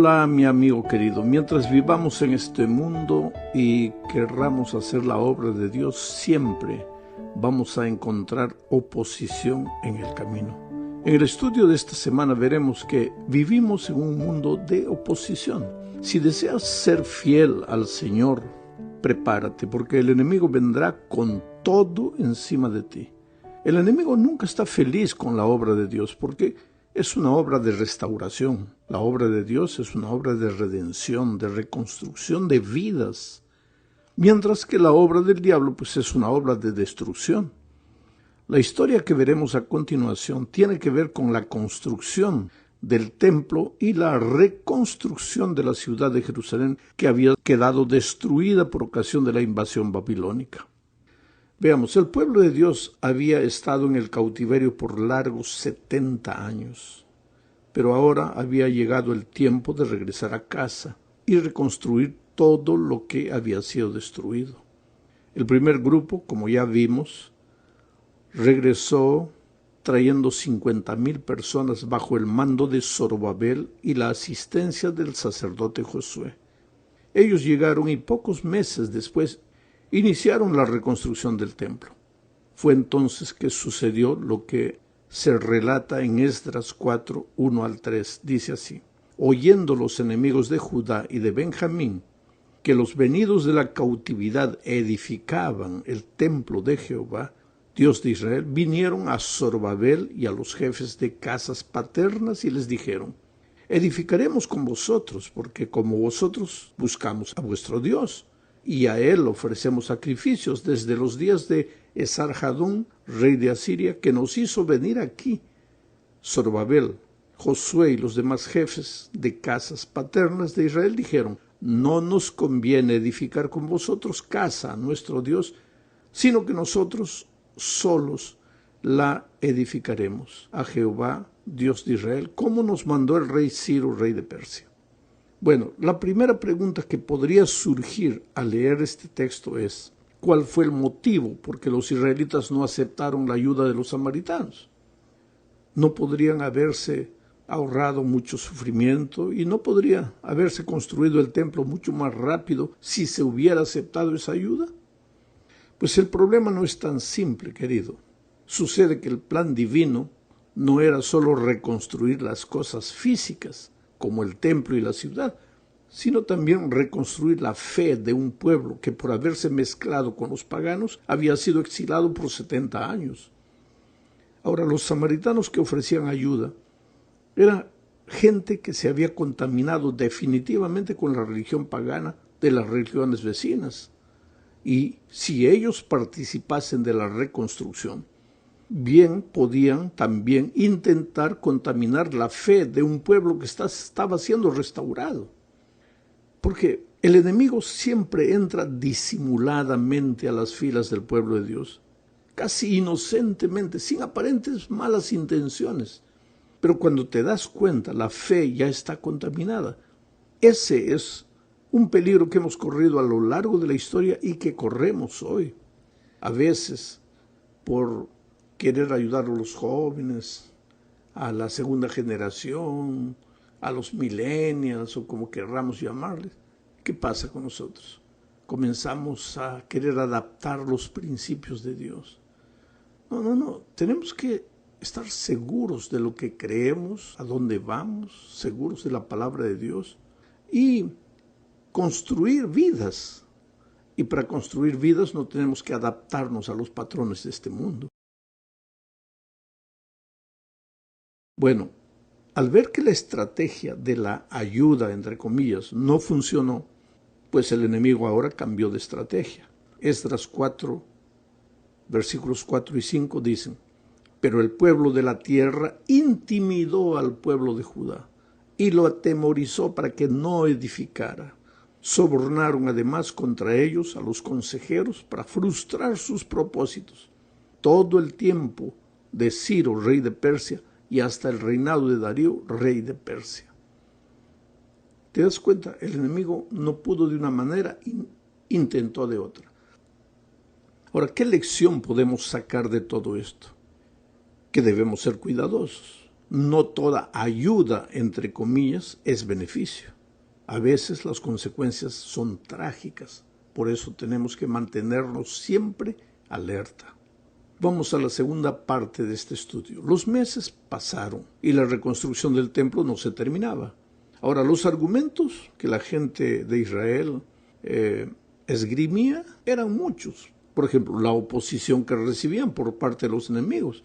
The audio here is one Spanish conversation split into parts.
Hola mi amigo querido, mientras vivamos en este mundo y querramos hacer la obra de Dios, siempre vamos a encontrar oposición en el camino. En el estudio de esta semana veremos que vivimos en un mundo de oposición. Si deseas ser fiel al Señor, prepárate, porque el enemigo vendrá con todo encima de ti. El enemigo nunca está feliz con la obra de Dios, porque es una obra de restauración. La obra de Dios es una obra de redención, de reconstrucción de vidas. Mientras que la obra del diablo es una obra de destrucción. La historia que veremos a continuación tiene que ver con la construcción del templo y la reconstrucción de la ciudad de Jerusalén, que había quedado destruida por ocasión de la invasión babilónica. Veamos, el pueblo de Dios había estado en el cautiverio por largos 70 años, pero ahora había llegado el tiempo de regresar a casa y reconstruir todo lo que había sido destruido. El primer grupo, como ya vimos, regresó trayendo 50,000 personas bajo el mando de Zorobabel y la asistencia del sacerdote Josué. Ellos llegaron y pocos meses después iniciaron la reconstrucción del templo. Fue entonces que sucedió lo que se relata en Esdras 4, 1 al 3. Dice así: oyendo los enemigos de Judá y de Benjamín que los venidos de la cautividad edificaban el templo de Jehová, Dios de Israel, vinieron a Zorobabel y a los jefes de casas paternas y les dijeron: edificaremos con vosotros, porque como vosotros buscamos a vuestro Dios, y a él ofrecemos sacrificios desde los días de Esarhadón, rey de Asiria, que nos hizo venir aquí. Zorobabel, Josué y los demás jefes de casas paternas de Israel dijeron: no nos conviene edificar con vosotros casa a nuestro Dios, sino que nosotros solos la edificaremos a Jehová, Dios de Israel, como nos mandó el rey Ciro, rey de Persia. Bueno, la primera pregunta que podría surgir al leer este texto es: ¿cuál fue el motivo por que los israelitas no aceptaron la ayuda de los samaritanos? ¿No podrían haberse ahorrado mucho sufrimiento y no podría haberse construido el templo mucho más rápido si se hubiera aceptado esa ayuda? Pues el problema no es tan simple, querido. Sucede que el plan divino no era solo reconstruir las cosas físicas, como el templo y la ciudad, sino también reconstruir la fe de un pueblo que, por haberse mezclado con los paganos, había sido exilado por 70 años. Ahora, los samaritanos que ofrecían ayuda era gente que se había contaminado definitivamente con la religión pagana de las religiones vecinas. Y si ellos participasen de la reconstrucción, bien podían también intentar contaminar la fe de un pueblo que estaba siendo restaurado. Porque el enemigo siempre entra disimuladamente a las filas del pueblo de Dios, casi inocentemente, sin aparentes malas intenciones. Pero cuando te das cuenta, la fe ya está contaminada. Ese es un peligro que hemos corrido a lo largo de la historia y que corremos hoy. A veces, por querer ayudar a los jóvenes, a la segunda generación, a los millennials o como querramos llamarles, ¿qué pasa con nosotros? Comenzamos a querer adaptar los principios de Dios. No, tenemos que estar seguros de lo que creemos, a dónde vamos, seguros de la palabra de Dios y construir vidas. Y para construir vidas no tenemos que adaptarnos a los patrones de este mundo. Bueno, al ver que la estrategia de la ayuda, entre comillas, no funcionó, pues el enemigo ahora cambió de estrategia. Esdras 4, versículos 4 y 5 dicen: pero el pueblo de la tierra intimidó al pueblo de Judá y lo atemorizó para que no edificara. Sobornaron además contra ellos a los consejeros para frustrar sus propósitos. Todo el tiempo de Ciro, rey de Persia, y hasta el reinado de Darío, rey de Persia. ¿Te das cuenta? El enemigo no pudo de una manera, intentó de otra. Ahora, ¿qué lección podemos sacar de todo esto? Que debemos ser cuidadosos. No toda ayuda, entre comillas, es beneficio. A veces las consecuencias son trágicas, por eso tenemos que mantenernos siempre alerta. Vamos a la segunda parte de este estudio. Los meses pasaron y la reconstrucción del templo no se terminaba. Ahora, los argumentos que la gente de Israel esgrimía eran muchos. Por ejemplo, la oposición que recibían por parte de los enemigos.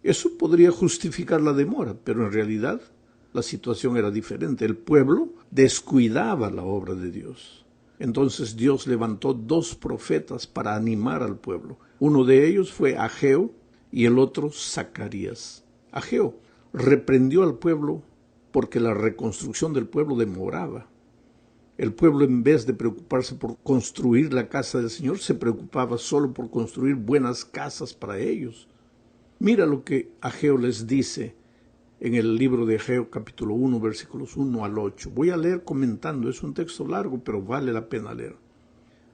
Eso podría justificar la demora, pero en realidad la situación era diferente. El pueblo descuidaba la obra de Dios. Entonces Dios levantó 2 profetas para animar al pueblo. Uno de ellos fue Ageo y el otro Zacarías. Ageo reprendió al pueblo porque la reconstrucción del pueblo demoraba. El pueblo, en vez de preocuparse por construir la casa del Señor, se preocupaba solo por construir buenas casas para ellos. Mira lo que Ageo les dice en el libro de Ageo, capítulo 1, versículos 1 al 8. Voy a leer comentando, es un texto largo, pero vale la pena leer.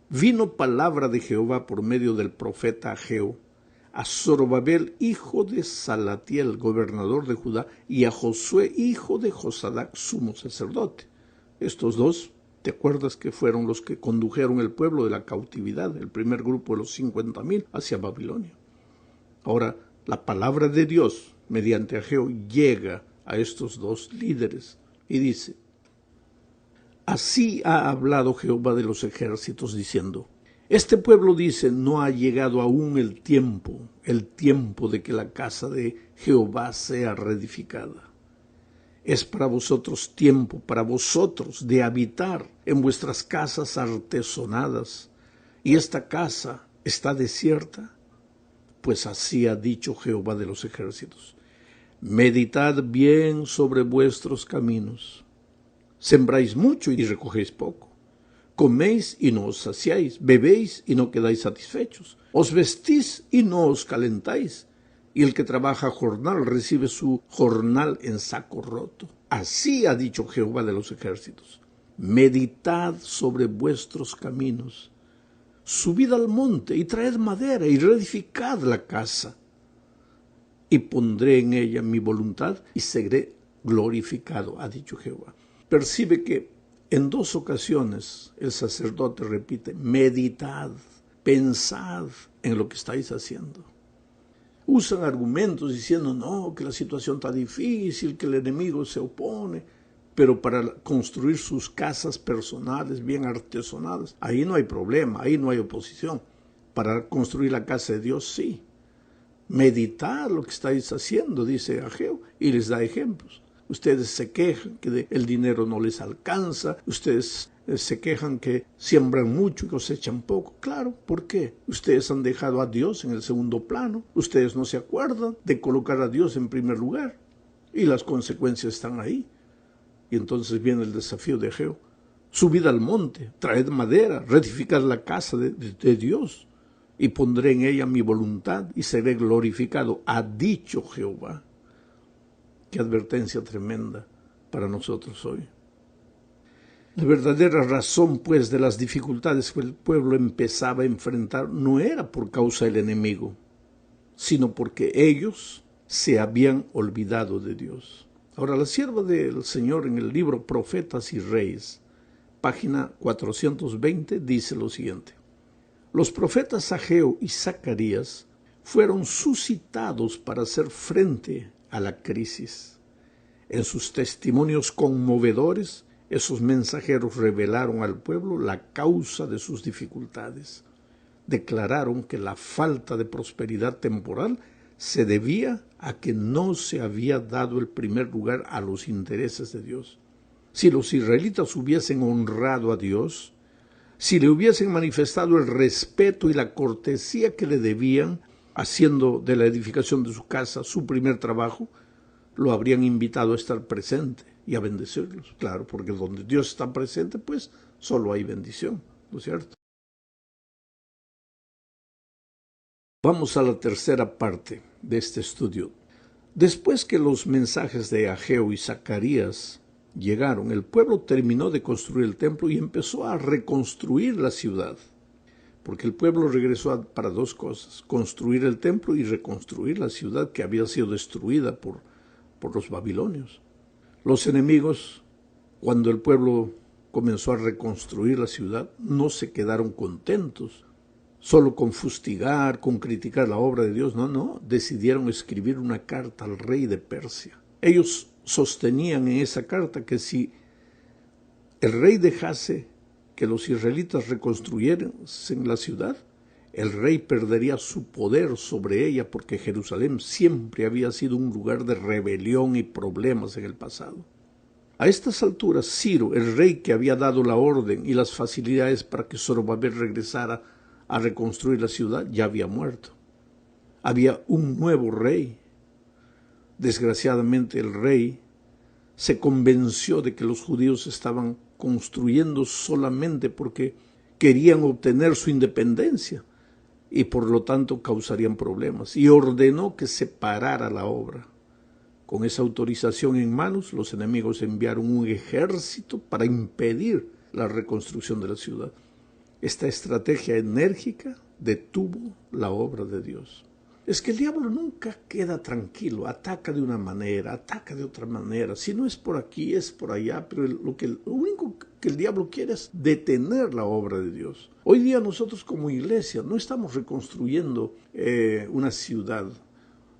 Vino palabra de Jehová por medio del profeta Ageo a Zorobabel, hijo de Salatiel, gobernador de Judá, y a Josué, hijo de Josadac, sumo sacerdote. Estos 2, ¿te acuerdas que fueron los que condujeron el pueblo de la cautividad, el primer grupo de los 50,000 hacia Babilonia? Ahora, la palabra de Dios, mediante Ageo, llega a estos 2 líderes y dice: Así ha hablado Jehová de los ejércitos, diciendo: Este pueblo dice, no ha llegado aún el tiempo de que la casa de Jehová sea reedificada. Es para vosotros tiempo, para vosotros, de habitar en vuestras casas artesonadas, y esta casa está desierta. Pues así ha dicho Jehová de los ejércitos: Meditad bien sobre vuestros caminos. Sembráis mucho y recogéis poco. Coméis y no os saciáis, bebéis y no quedáis satisfechos. Os vestís y no os calentáis. Y el que trabaja jornal recibe su jornal en saco roto. Así ha dicho Jehová de los ejércitos: Meditad sobre vuestros caminos. Subid al monte y traed madera y reedificad la casa. Y pondré en ella mi voluntad y seré glorificado, ha dicho Jehová. Percibe que en 2 ocasiones el sacerdote repite: meditad, pensad en lo que estáis haciendo. Usan argumentos diciendo: no, que la situación está difícil, que el enemigo se opone, pero para construir sus casas personales bien artesonadas, ahí no hay problema, ahí no hay oposición. Para construir la casa de Dios, sí. Meditad lo que estáis haciendo, dice Ageo, y les da ejemplos. Ustedes se quejan que el dinero no les alcanza, ustedes se quejan que siembran mucho y cosechan poco. Claro, ¿por qué? Ustedes han dejado a Dios en el segundo plano, ustedes no se acuerdan de colocar a Dios en primer lugar, y las consecuencias están ahí. Y entonces viene el desafío de Ageo: subid al monte, traed madera, reedificad la casa de Dios, y pondré en ella mi voluntad y seré glorificado, ha dicho Jehová. Qué advertencia tremenda para nosotros hoy. La verdadera razón, pues, de las dificultades que el pueblo empezaba a enfrentar no era por causa del enemigo, sino porque ellos se habían olvidado de Dios. Ahora, la sierva del Señor en el libro Profetas y Reyes, página 420, dice lo siguiente: Los profetas Ageo y Zacarías fueron suscitados para hacer frente a la crisis. En sus testimonios conmovedores, esos mensajeros revelaron al pueblo la causa de sus dificultades. Declararon que la falta de prosperidad temporal se debía a que no se había dado el primer lugar a los intereses de Dios. Si los israelitas hubiesen honrado a Dios, si le hubiesen manifestado el respeto y la cortesía que le debían, haciendo de la edificación de su casa su primer trabajo, lo habrían invitado a estar presente y a bendecirlos. Claro, porque donde Dios está presente, pues solo hay bendición, ¿no es cierto? Vamos a la tercera parte de este estudio. Después que los mensajes de Ageo y Zacarías llegaron, el pueblo terminó de construir el templo y empezó a reconstruir la ciudad. Porque el pueblo regresó para 2 cosas: construir el templo y reconstruir la ciudad que había sido destruida por los babilonios. Los enemigos, cuando el pueblo comenzó a reconstruir la ciudad, no se quedaron contentos solo con fustigar, con criticar la obra de Dios. No, decidieron escribir una carta al rey de Persia. Ellos sostenían en esa carta que si el rey dejase que los israelitas reconstruyeran la ciudad, el rey perdería su poder sobre ella, porque Jerusalén siempre había sido un lugar de rebelión y problemas en el pasado. A estas alturas, Ciro, el rey que había dado la orden y las facilidades para que Zorobabel regresara a reconstruir la ciudad, ya había muerto. Había un nuevo rey. Desgraciadamente, el rey se convenció de que los judíos estaban construyendo solamente porque querían obtener su independencia y por lo tanto causarían problemas, y ordenó que se parara la obra. Con esa autorización en manos, los enemigos enviaron un ejército para impedir la reconstrucción de la ciudad. Esta estrategia enérgica detuvo la obra de Dios. Es que el diablo nunca queda tranquilo, ataca de una manera, ataca de otra manera. Si no es por aquí, es por allá, pero lo único que el diablo quiere es detener la obra de Dios. Hoy día nosotros como iglesia no estamos reconstruyendo una ciudad.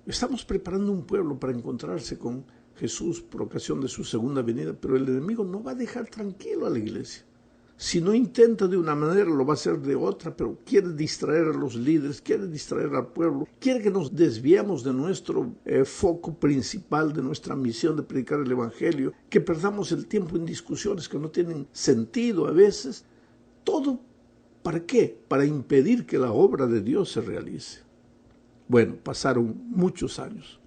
Estamos preparando un pueblo para encontrarse con Jesús por ocasión de su segunda venida, pero el enemigo no va a dejar tranquilo a la iglesia. Si no intenta de una manera, lo va a hacer de otra, pero quiere distraer a los líderes, quiere distraer al pueblo, quiere que nos desviemos de nuestro foco principal, de nuestra misión de predicar el evangelio, que perdamos el tiempo en discusiones que no tienen sentido a veces. ¿Todo para qué? Para impedir que la obra de Dios se realice. Bueno, pasaron muchos años,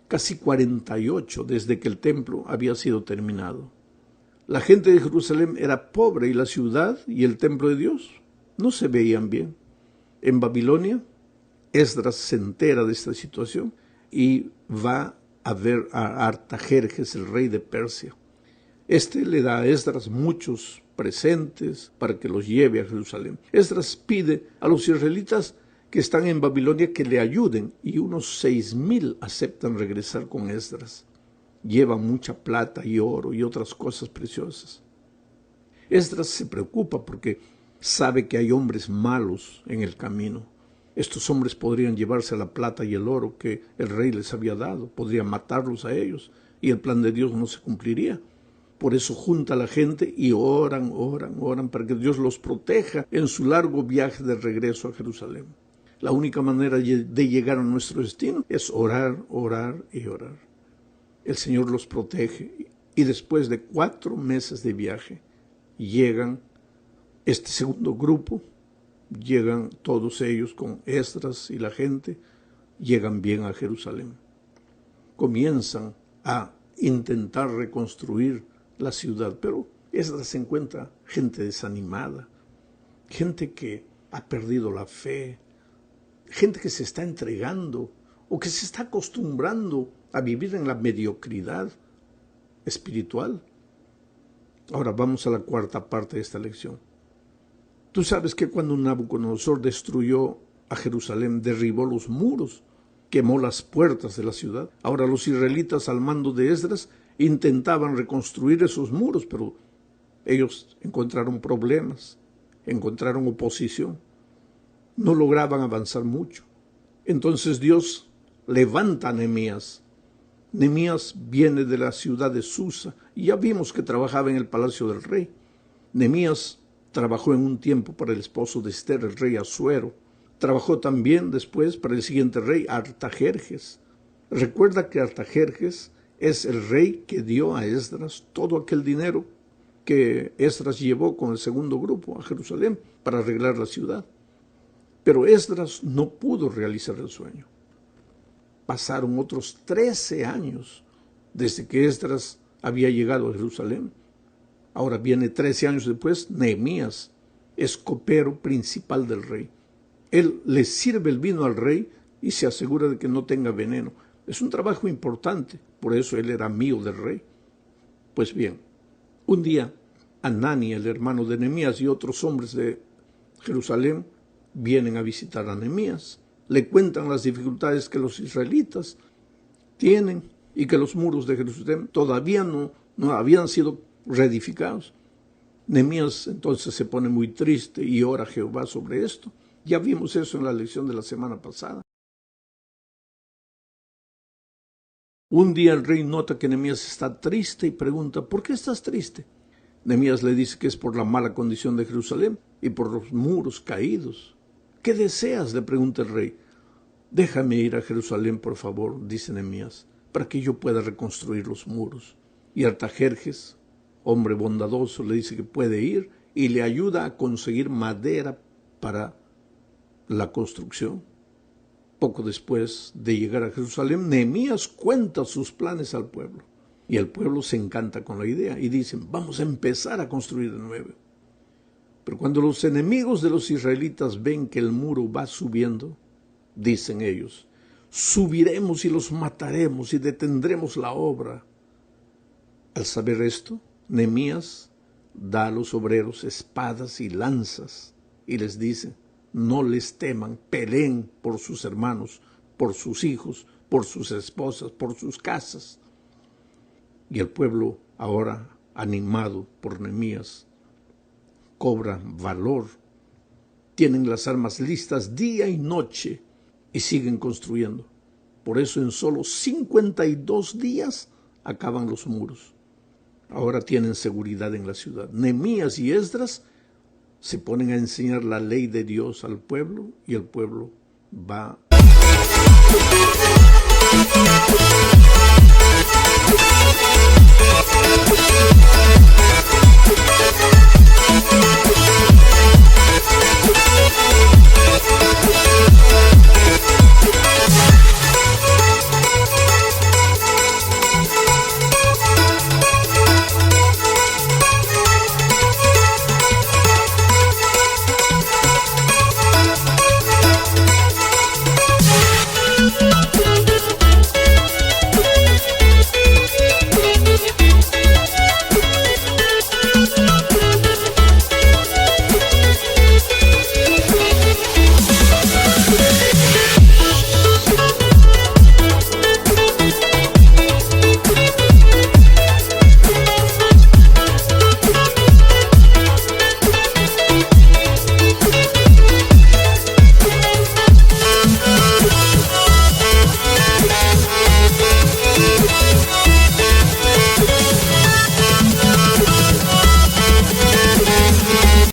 casi 48 desde que el templo había sido terminado. La gente de Jerusalén era pobre y la ciudad y el templo de Dios no se veían bien. En Babilonia, Esdras se entera de esta situación y va a ver a Artajerjes, el rey de Persia. Este le da a Esdras muchos presentes para que los lleve a Jerusalén. Esdras pide a los israelitas que están en Babilonia que le ayuden, y unos 6,000 aceptan regresar con Esdras. Llevan mucha plata y oro y otras cosas preciosas. Esdras se preocupa porque sabe que hay hombres malos en el camino. Estos hombres podrían llevarse la plata y el oro que el rey les había dado, podrían matarlos a ellos y el plan de Dios no se cumpliría. Por eso junta a la gente y oran para que Dios los proteja en su largo viaje de regreso a Jerusalén. La única manera de llegar a nuestro destino es orar, orar y orar. El Señor los protege y después de 4 meses de viaje llegan este segundo grupo, llegan todos ellos con Esdras y la gente, llegan bien a Jerusalén. Comienzan a intentar reconstruir la ciudad, pero Esdras se encuentra gente desanimada, gente que ha perdido la fe, gente que se está entregando o que se está acostumbrando a vivir en la mediocridad espiritual. Ahora vamos a la cuarta parte de esta lección. Tú sabes que cuando Nabucodonosor destruyó a Jerusalén, derribó los muros, quemó las puertas de la ciudad. Ahora los israelitas al mando de Esdras intentaban reconstruir esos muros, pero ellos encontraron problemas, encontraron oposición, no lograban avanzar mucho. Entonces Dios levanta a Nehemías. Nehemías viene de la ciudad de Susa y ya vimos que trabajaba en el palacio del rey. Nehemías trabajó en un tiempo para el esposo de Esther, el rey Asuero. Trabajó también después para el siguiente rey, Artajerjes. Recuerda que Artajerjes es el rey que dio a Esdras todo aquel dinero que Esdras llevó con el segundo grupo a Jerusalén para arreglar la ciudad. Pero Esdras no pudo realizar el sueño. Pasaron otros 13 años desde que Esdras había llegado a Jerusalén. Ahora viene 13 años después, Nehemías es copero principal del rey. Él le sirve el vino al rey y se asegura de que no tenga veneno. Es un trabajo importante, por eso él era amigo del rey. Pues bien, un día Hanani, el hermano de Nehemías, y otros hombres de Jerusalén vienen a visitar a Nehemías. Le cuentan las dificultades que los israelitas tienen y que los muros de Jerusalén todavía no habían sido reedificados. Nehemías entonces se pone muy triste y ora a Jehová sobre esto. Ya vimos eso en la lección de la semana pasada. Un día el rey nota que Nehemías está triste y pregunta, ¿por qué estás triste? Nehemías le dice que es por la mala condición de Jerusalén y por los muros caídos. ¿Qué deseas?, le pregunta el rey. Déjame ir a Jerusalén, por favor, dice Nehemías, para que yo pueda reconstruir los muros. Y Artajerjes, hombre bondadoso, le dice que puede ir y le ayuda a conseguir madera para la construcción. Poco después de llegar a Jerusalén, Nehemías cuenta sus planes al pueblo. Y el pueblo se encanta con la idea y dicen, vamos a empezar a construir de nuevo. Pero cuando los enemigos de los israelitas ven que el muro va subiendo, dicen ellos, subiremos y los mataremos y detendremos la obra. Al saber esto, Nehemías da a los obreros espadas y lanzas y les dice, no les teman, peleen por sus hermanos, por sus hijos, por sus esposas, por sus casas. Y el pueblo, ahora animado por Nehemías, cobra valor, tienen las armas listas día y noche y siguen construyendo. Por eso en solo 52 días acaban los muros. Ahora tienen seguridad en la ciudad. Nehemías y Esdras se ponen a enseñar la ley de Dios al pueblo y el pueblo va.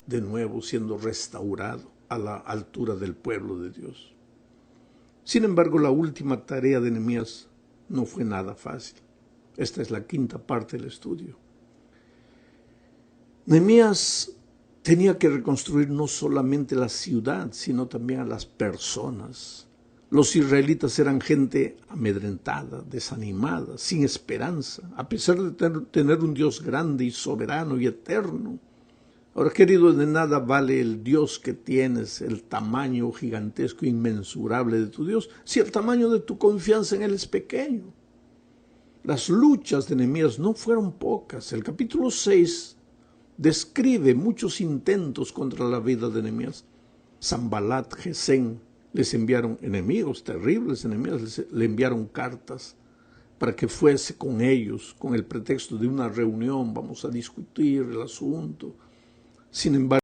De nuevo siendo restaurado a la altura del pueblo de Dios. Sin embargo, la última tarea de Nehemías no fue nada fácil. Esta es la quinta parte del estudio. Nehemías tenía que reconstruir no solamente la ciudad, sino también a las personas. Los israelitas eran gente amedrentada, desanimada, sin esperanza, a pesar de tener un Dios grande y soberano y eterno. Ahora, querido, de nada vale el Dios que tienes, el tamaño gigantesco, inmensurable de tu Dios, si el tamaño de tu confianza en Él es pequeño. Las luchas de Nehemías no fueron pocas. El capítulo 6 describe muchos intentos contra la vida de Nehemías. Sanbalat, Gesén, les enviaron enemigos terribles, le enviaron cartas para que fuese con ellos, con el pretexto de una reunión, vamos a discutir el asunto. Sin embargo,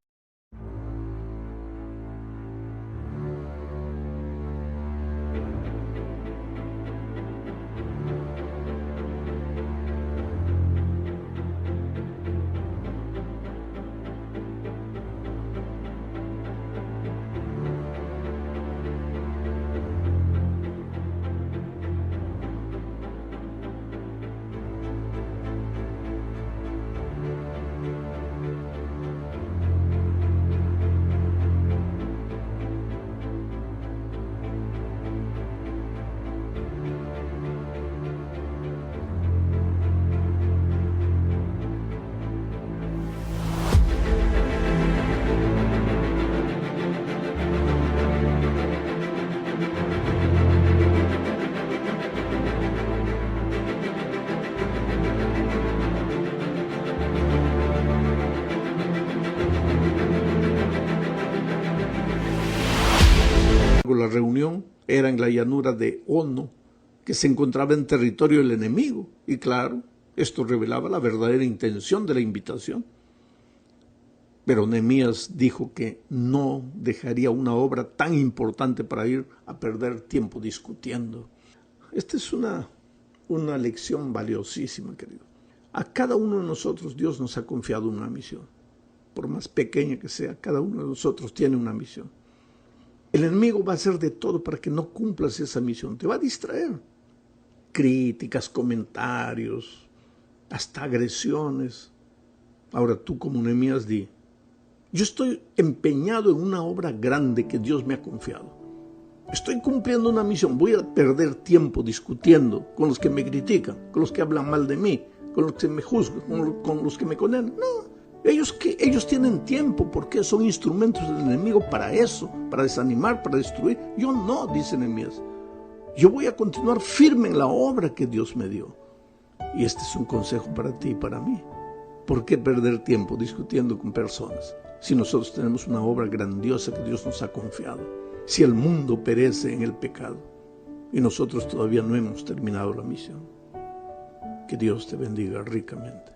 la reunión era en la llanura de Ono, que se encontraba en territorio del enemigo. Y claro, esto revelaba la verdadera intención de la invitación. Pero Nehemías dijo que no dejaría una obra tan importante para ir a perder tiempo discutiendo. Esta es una lección valiosísima, querido. A cada uno de nosotros Dios nos ha confiado una misión. Por más pequeña que sea, cada uno de nosotros tiene una misión. El enemigo va a hacer de todo para que no cumplas esa misión. Te va a distraer. Críticas, comentarios, hasta agresiones. Ahora tú como Nehemías di: yo estoy empeñado en una obra grande que Dios me ha confiado. Estoy cumpliendo una misión. Voy a perder tiempo discutiendo con los que me critican, con los que hablan mal de mí, con los que me juzgan, con los que me condenan. No, ellos tienen tiempo porque son instrumentos del enemigo para eso, para desanimar, para destruir. Yo no, dice Nehemías. Yo voy a continuar firme en la obra que Dios me dio. Y este es un consejo para ti y para mí. ¿Por qué perder tiempo discutiendo con personas si nosotros tenemos una obra grandiosa que Dios nos ha confiado? Si el mundo perece en el pecado y nosotros todavía no hemos terminado la misión. Que Dios te bendiga ricamente.